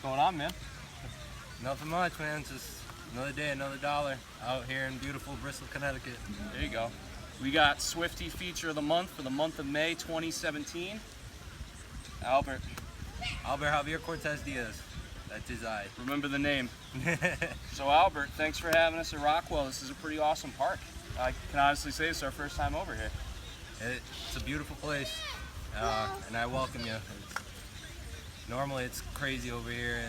going on, man? Nothing much, man. Just another day, another dollar out here in beautiful Bristol, Connecticut. There you go. We got Swifty Feature of the Month for the month of May 2017. Albert. Javier Cortes Diaz. That's his eye. Remember the name. So Albert, thanks for having us at Rockwell. This is a pretty awesome park. I can honestly say it's our first time over here. It's a beautiful place, and I welcome you. Normally it's crazy over here,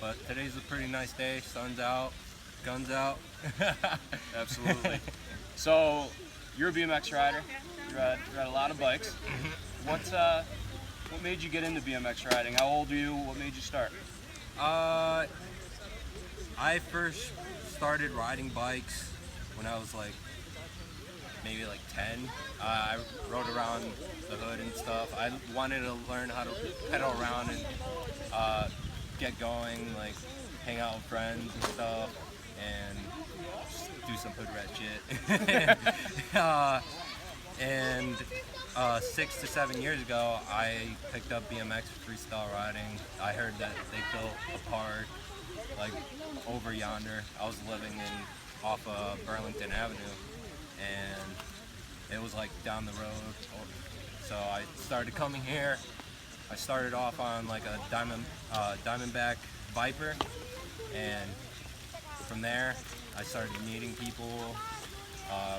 but today's a pretty nice day. Sun's out, guns out. Absolutely. So you're a BMX rider. You ride a lot of bikes. What made you get into BMX riding? How old are you? What made you start? I first started riding bikes when I was maybe 10. I rode around the hood and stuff. I wanted to learn how to pedal around and get going, hang out with friends and stuff, and just do some hood rat shit. And 6 to 7 years ago, I picked up BMX freestyle riding. I heard that they built a park over yonder. I was living off of Burlington Avenue, and it was down the road. So I started coming here. I started off on a Diamondback Viper, and from there I started meeting people,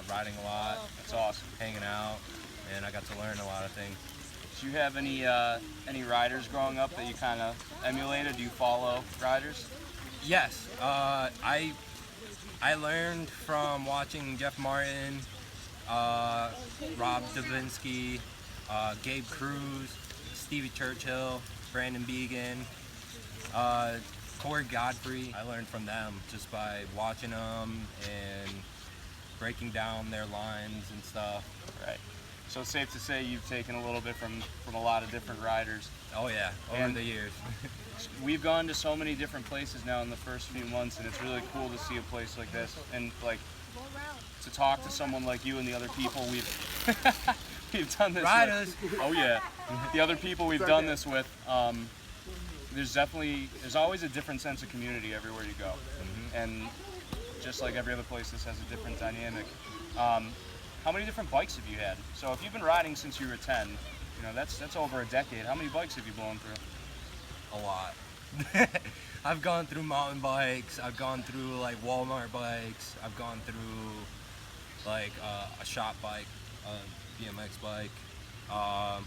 riding a lot. That's awesome. Hanging out, and I got to learn a lot of things. Do you have any riders growing up that you kind of emulated? Do you follow riders? Yes, I learned from watching Jeff Martin, Rob Davinsky, Gabe Cruz, Stevie Churchill, Brandon Began, Corey Godfrey. I learned from them just by watching them and breaking down their lines and stuff. Right. So it's safe to say you've taken a little bit from a lot of different riders. Oh yeah, over the years. We've gone to so many different places now in the first few months, and it's really cool to see a place like this and to talk to someone like you and the other people we've done this Riders. with. Oh yeah, the other people we've done this with. There's always a different sense of community everywhere you go, and just like every other place, this has a different dynamic. How many different bikes have you had? So if you've been riding since you were 10, that's over a decade. How many bikes have you blown through? A lot. I've gone through mountain bikes. I've gone through Walmart bikes. I've gone through a shop bike, a BMX bike. I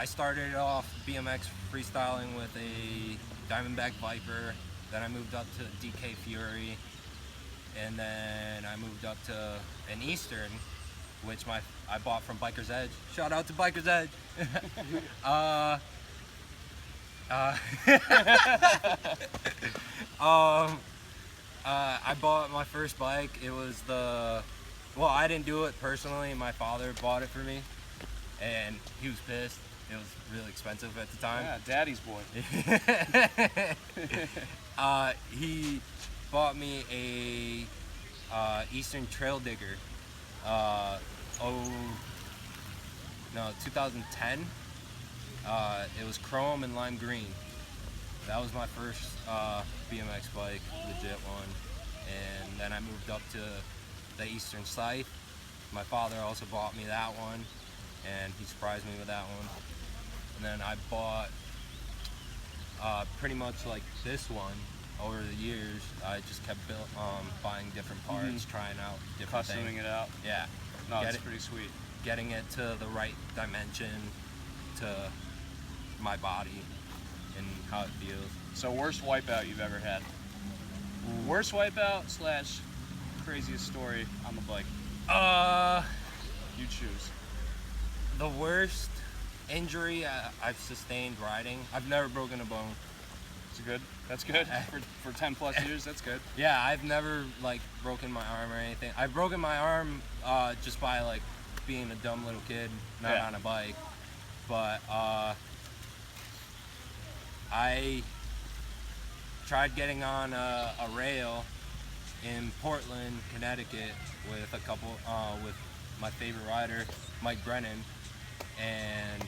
started off BMX freestyling with a Diamondback Viper. Then I moved up to DK Fury, and then I moved up to an Eastern, which I bought from Biker's Edge. Shout out to Biker's Edge. I bought my first bike. It was I didn't do it personally. My father bought it for me, and he was pissed. It was really expensive at the time. Yeah, daddy's boy. He bought me a Eastern Trail Digger, 2010. It was chrome and lime green. That was my first BMX bike, legit one. And then I moved up to the Eastern Scythe. My father also bought me that one, and he surprised me with that one. And then I bought pretty much this one. Over the years, I just kept buying different parts, trying out different things. Customing it out. Yeah. No, that's pretty sweet. Getting it to the right dimension to my body and how it feels. So worst wipeout you've ever had? Worst wipeout / craziest story on the bike? You choose. The worst injury I've sustained riding, I've never broken a bone. Good. That's good. For 10 plus years, that's good. Yeah, I've never broken my arm or anything. I've broken my arm just by being a dumb little kid, not on a bike. But I tried getting on a rail in Portland, Connecticut, with with my favorite rider, Mike Brennan, and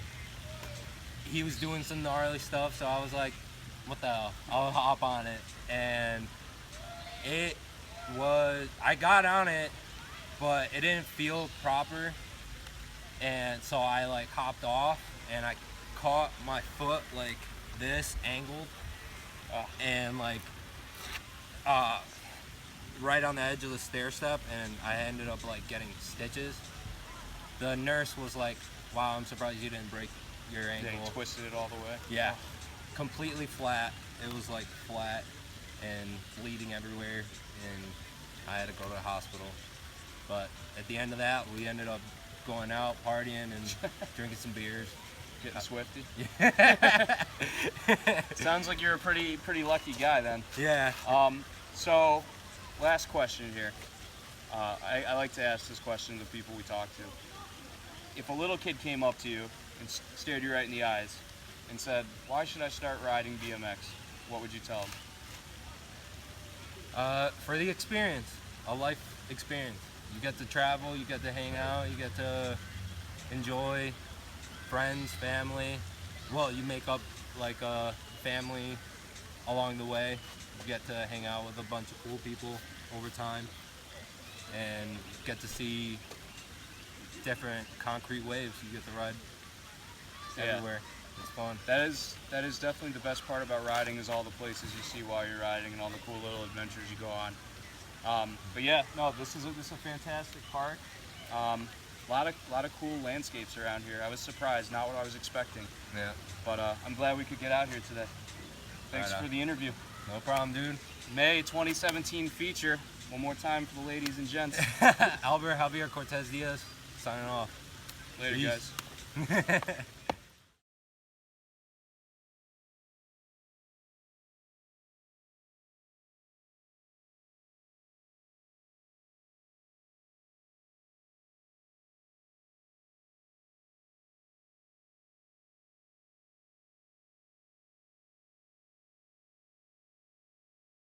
he was doing some gnarly stuff, so I was like, what the hell? I'll hop on it. And I got on it, but it didn't feel proper. And so I like hopped off and I caught my foot like this angled and like right on the edge of the stair step, and I ended up like getting stitches. The nurse was like, wow, I'm surprised you didn't break your ankle. They twisted it all the way. Yeah, completely flat. It was like flat and bleeding everywhere, and I had to go to the hospital. But at the end of that, we ended up going out, partying, and drinking some beers. Getting Swifty. Yeah. Sounds like you're a pretty lucky guy then. Yeah. So, last question here. I like to ask this question to people we talk to. If a little kid came up to you and stared you right in the eyes and said, "Why should I start riding BMX?" What would you tell them? For the experience, a life experience. You get to travel, you get to hang out, you get to enjoy friends, family. Well, you make up like a family along the way. You get to hang out with a bunch of cool people over time and get to see different concrete waves. You get to ride everywhere. It's fun. That is definitely the best part about riding, is all the places you see while you're riding and all the cool little adventures you go on. But yeah, no, this is a fantastic park. A lot of cool landscapes around here. I was surprised, not what I was expecting. Yeah. But I'm glad we could get out here today. Thanks for the interview. No problem, dude. May 2017 feature. One more time for the ladies and gents. Javier Cortes Diaz, signing off. Later, Peace. guys.